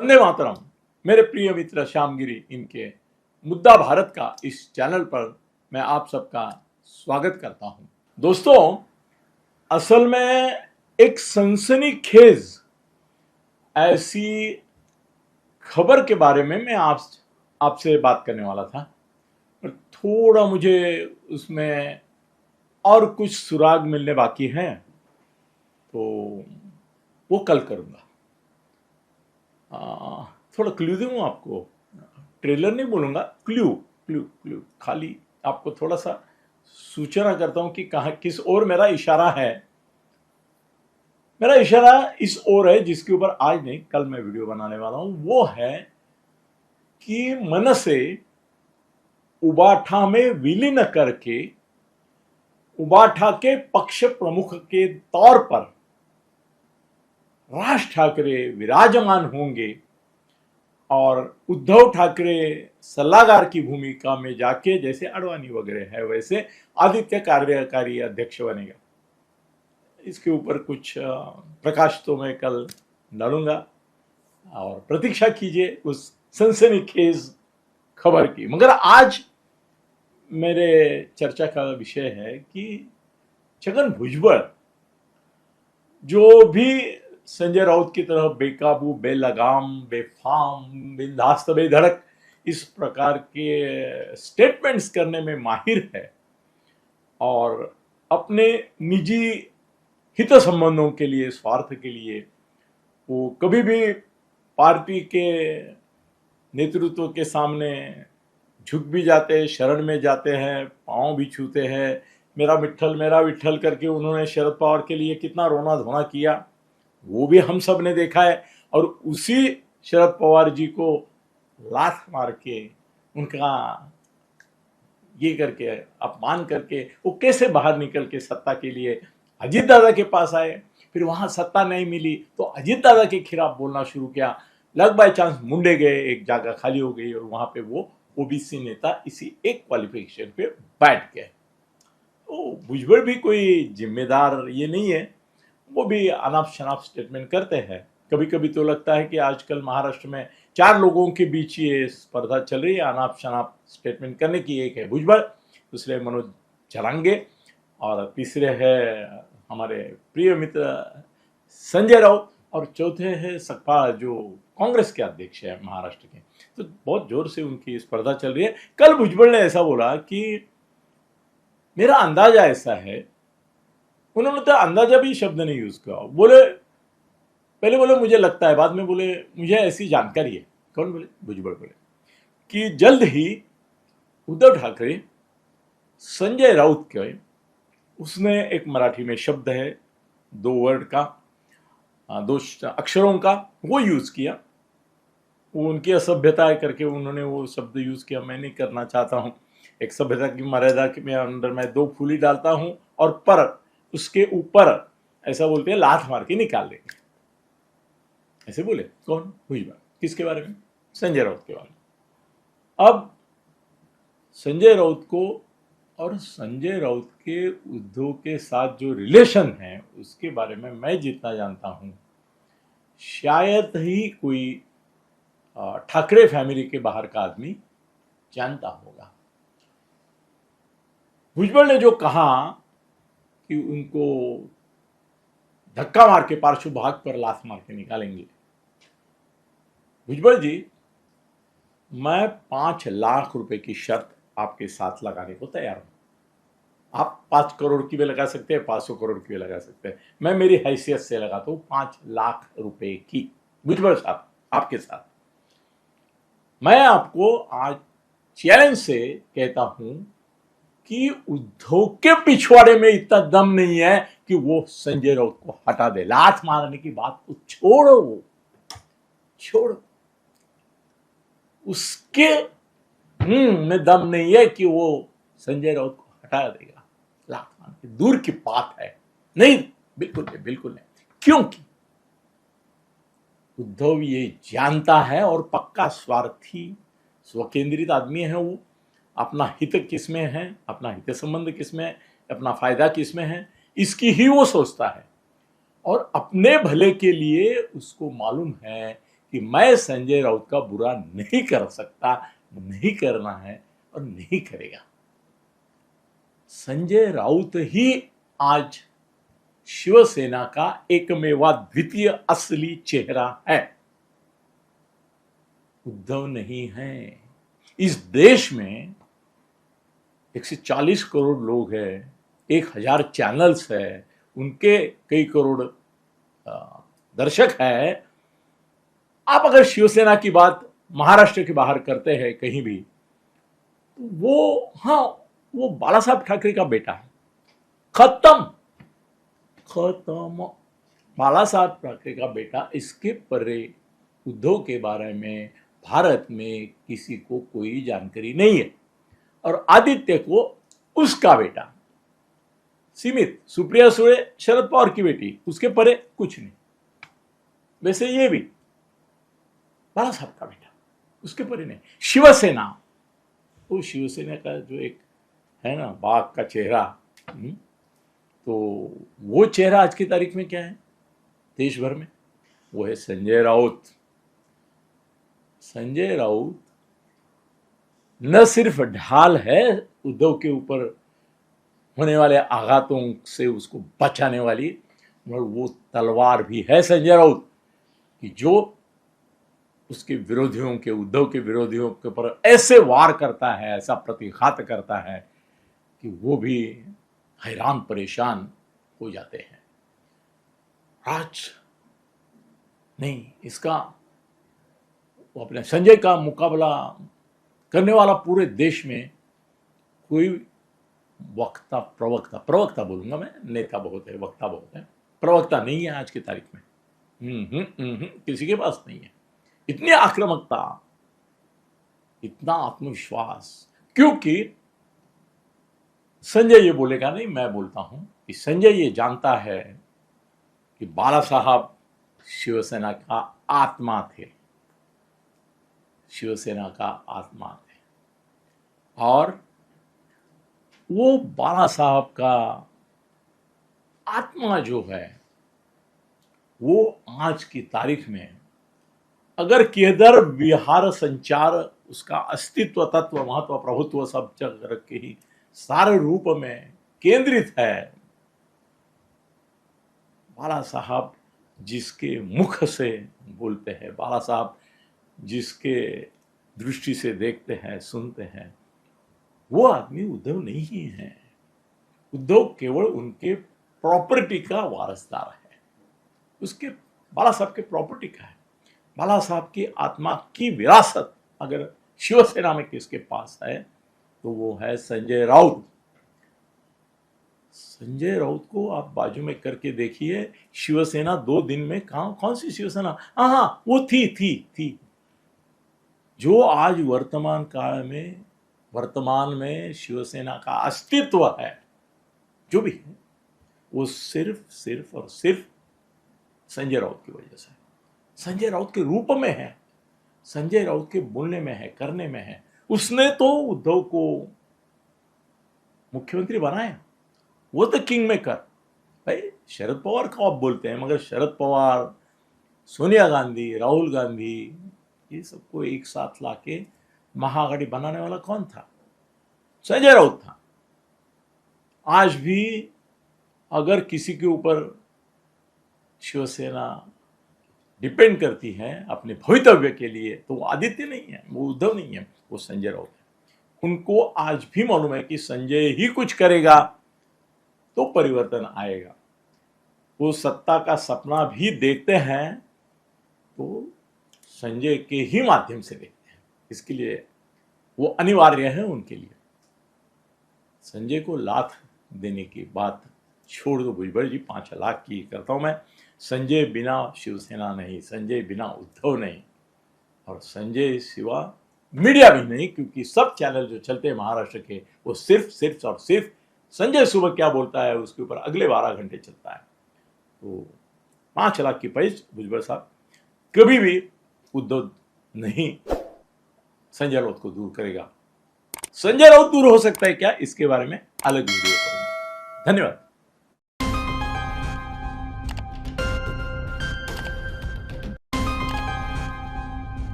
वंदे मातरम। मेरे प्रिय मित्र श्यामगिरी इनके मुद्दा भारत का इस चैनल पर मैं आप सबका स्वागत करता हूं। दोस्तों, असल में एक सनसनीखेज ऐसी खबर के बारे में मैं आपसे बात करने वाला था, पर थोड़ा मुझे उसमें और कुछ सुराग मिलने बाकी हैं, तो वो कल करूंगा। थोड़ा क्लू दूँ आपको, ट्रेलर नहीं बोलूँगा, क्लू क्लू क्लू खाली आपको थोड़ा सा सूचना करता हूँ कि कहाँ किस ओर मेरा इशारा है। मेरा इशारा इस ओर है जिसके ऊपर आज नहीं कल मैं वीडियो बनाने वाला हूँ। वो है कि मनसे उबाठा में विलीन करके उबाठा के पक्ष प्रमुख के तौर पर राज ठाकरे विराजमान होंगे और उद्धव ठाकरे सलाहकार की भूमिका में जाके, जैसे अडवाणी वगैरह है वैसे आदित्य कार्यकारी अध्यक्ष बनेगा। इसके ऊपर कुछ प्रकाश तो मैं कल डालूंगा और प्रतीक्षा कीजिए उस सनसनीखेज खबर की। मगर आज मेरे चर्चा का विषय है कि छगन भुजबल जो भी संजय राउत की तरह बेकाबू, बेलगाम, बेफाम, बिंदास्त, बेधड़क इस प्रकार के स्टेटमेंट्स करने में माहिर है और अपने निजी हित संबंधों के लिए, स्वार्थ के लिए वो कभी भी पार्टी के नेतृत्व के सामने झुक भी जाते हैं, शरण में जाते हैं, पांव भी छूते हैं। मेरा विट्ठल करके उन्होंने शरद पवार के लिए कितना रोना धोना किया वो भी हम सब ने देखा है। और उसी शरद पवार जी को लात मार के, उनका ये करके, अपमान करके वो कैसे बाहर निकल के सत्ता के लिए अजीत दादा के पास आए। फिर वहां सत्ता नहीं मिली तो अजीत दादा के खिलाफ बोलना शुरू किया। लग बाय चांस मुंडे गए, एक जगह खाली हो गई और वहां पे वो ओबीसी नेता इसी एक क्वालिफिकेशन पे बैठ गए। तो भुजबल भी कोई जिम्मेदार ये नहीं है, वो भी अनाप शनाप स्टेटमेंट करते हैं। कभी कभी तो लगता है कि आजकल महाराष्ट्र में चार लोगों के बीच ये स्पर्धा चल रही है अनाप शनाप स्टेटमेंट करने की। एक है भुजबल, दूसरे मनोज जरांगे और तीसरे है हमारे प्रिय मित्र संजय राउत और चौथे है सकपाल जो कांग्रेस के अध्यक्ष है महाराष्ट्र के। तो बहुत जोर से उनकी स्पर्धा चल रही है। कल भुजबल ने ऐसा बोला कि मेरा अंदाजा ऐसा है, उन्होंने तो अंदाजा भी शब्द नहीं यूज किया। बोले, पहले बोले मुझे लगता है, बाद में बोले मुझे ऐसी जानकारी है। कौन बोले? भुजबल बोले कि जल्द ही उद्धव ठाकरे संजय राउत के, उसने एक मराठी में शब्द है 2 वर्ड का, 2 अक्षरों का, वो यूज किया। वो उनकी असभ्यता करके उन्होंने वो शब्द यूज किया, मैं नहीं करना चाहता हूँ। एक सभ्यता की मर्यादा के अंदर मैं 2 फूली डालता हूँ और पर उसके ऊपर ऐसा बोलते हैं लात मार के निकाल देंगे, ऐसे बोले। कौन? भुजबल। किसके बारे में? संजय राउत के बारे में। अब संजय राउत को और संजय राउत के उद्धव के साथ जो रिलेशन है उसके बारे में मैं जितना जानता हूं, शायद ही कोई ठाकरे फैमिली के बाहर का आदमी जानता होगा। भुजबल ने जो कहा कि उनको धक्का मार के पार्श्व भाग पर लात मार के निकालेंगे, भुजबल जी मैं 5 लाख रुपए की शर्त आपके साथ लगाने को तैयार हूं। आप 5 करोड़ की भी लगा सकते हैं, 500 करोड़ की भी लगा सकते हैं, मैं मेरी हैसियत से लगाता हूं 5 लाख रुपए की। भुजबल साहब, आपके साथ मैं आपको आज चैलेंज से कहता हूं कि उद्धव के पिछवाड़े में इतना दम नहीं है कि वो संजय राउत को हटा दे। लात मारने की बात तो छोड़ो, उसके में दम नहीं है कि वो संजय राउत को हटा देगा। लात मार के दूर की बात है, नहीं, बिल्कुल नहीं। क्योंकि उद्धव ये जानता है और पक्का स्वार्थी, स्वकेंद्रित आदमी है वो। अपना हित किसमें है, अपना हित संबंध किसमें है, अपना फायदा किसमें है, इसकी ही वो सोचता है। और अपने भले के लिए उसको मालूम है कि मैं संजय राउत का बुरा नहीं कर सकता, नहीं करना है और नहीं करेगा। संजय राउत ही आज शिवसेना का एकमेवा द्वितीय असली चेहरा है, उद्धव नहीं है। इस देश में 140 करोड़ लोग हैं, 1000 चैनल्स है, उनके कई करोड़ दर्शक है। आप अगर शिवसेना की बात महाराष्ट्र के बाहर करते हैं कहीं भी, वो बाला साहब ठाकरे का बेटा है। खत्म बाला साहब ठाकरे का बेटा। इसके परे उद्धव के बारे में भारत में किसी को कोई जानकारी नहीं है। और आदित्य को उसका बेटा सीमित, सुप्रिया सुळे शरद पवार की बेटी, उसके परे कुछ नहीं। वैसे ये भी बाला साहब का बेटा, उसके परे नहीं। शिवसेना, वो शिवसेना का जो एक है ना बाघ का चेहरा, तो वो चेहरा आज की तारीख में क्या है देश भर में? वो है संजय राउत। संजय राउत न सिर्फ ढाल है उद्धव के ऊपर होने वाले आघातों से उसको बचाने वाली, मगर वो तलवार भी है संजय राउत कि जो उसके विरोधियों के, उद्धव के विरोधियों के ऊपर ऐसे वार करता है, ऐसा प्रतिघात करता है कि वो भी हैरान परेशान हो जाते हैं। राज नहीं, इसका वो अपने संजय का मुकाबला करने वाला पूरे देश में कोई प्रवक्ता बोलूंगा मैं, नेता बहुत है, वक्ता बहुत है, प्रवक्ता नहीं है आज की तारीख में। किसी के पास नहीं है इतनी आक्रामकता, इतना आत्मविश्वास। क्योंकि संजय ये बोलेगा नहीं, मैं बोलता हूं कि संजय ये जानता है कि बाला साहब शिवसेना का आत्मा थे, शिवसेना का आत्मा थे। और वो बाला साहब का आत्मा जो है, वो आज की तारीख में अगर किधर विहार संचार, उसका अस्तित्व, तत्व, महत्व, प्रभुत्व सब जगह के ही सारे रूप में केंद्रित है। बाला साहब जिसके मुख से बोलते हैं, बाला साहब जिसके दृष्टि से देखते हैं, सुनते हैं, वो आदमी उद्धव नहीं है। उद्धव केवल उनके प्रॉपर्टी का वारसदार है, उसके बाला साहब के प्रॉपर्टी का है। बाला साहब की आत्मा की विरासत अगर शिवसेना में किसके पास है तो वो है संजय राउत। संजय राउत को आप बाजू में करके देखिए, शिवसेना 2 दिन में कौन सी शिवसेना, हाँ वो थी जो आज वर्तमान काल में, वर्तमान में शिवसेना का अस्तित्व है जो भी है, वो सिर्फ और सिर्फ संजय राउत की वजह से, संजय राउत के रूप में है, संजय राउत के बोलने में है, करने में है। उसने तो उद्धव को मुख्यमंत्री बनाया, वो तो किंग मेकर भाई। शरद पवार को आप बोलते हैं, मगर शरद पवार, सोनिया गांधी, राहुल गांधी, ये सबको एक साथ लाके महाआघाड़ी बनाने वाला कौन था? संजय राउत था। आज भी अगर किसी के ऊपर शिवसेना डिपेंड करती है अपने भवितव्य के लिए, तो वो आदित्य नहीं है, वो उद्धव नहीं है, वो संजय राउत है। उनको आज भी मालूम है कि संजय ही कुछ करेगा तो परिवर्तन आएगा। वो सत्ता का सपना भी देखते हैं तो संजय के ही माध्यम से देखते हैं, इसके लिए वो अनिवार्य है उनके लिए। संजय को लात देने की बात छोड़ दो भुजबल जी, 5 लाख की करता हूं मैं। संजय बिना शिवसेना नहीं, संजय बिना उद्धव नहीं, और संजय सिवा मीडिया भी नहीं, क्योंकि सब चैनल जो चलते हैं महाराष्ट्र के वो सिर्फ और सिर्फ संजय सुबह क्या बोलता है उसके ऊपर अगले 12 घंटे चलता है। तो 5 लाख की पैज भुजबल साहब कभी भी उद्धव नहीं संजय राउत को दूर करेगा। संजय राउत दूर हो सकता है क्या, इसके बारे में अलग वीडियो करूंगा। धन्यवाद।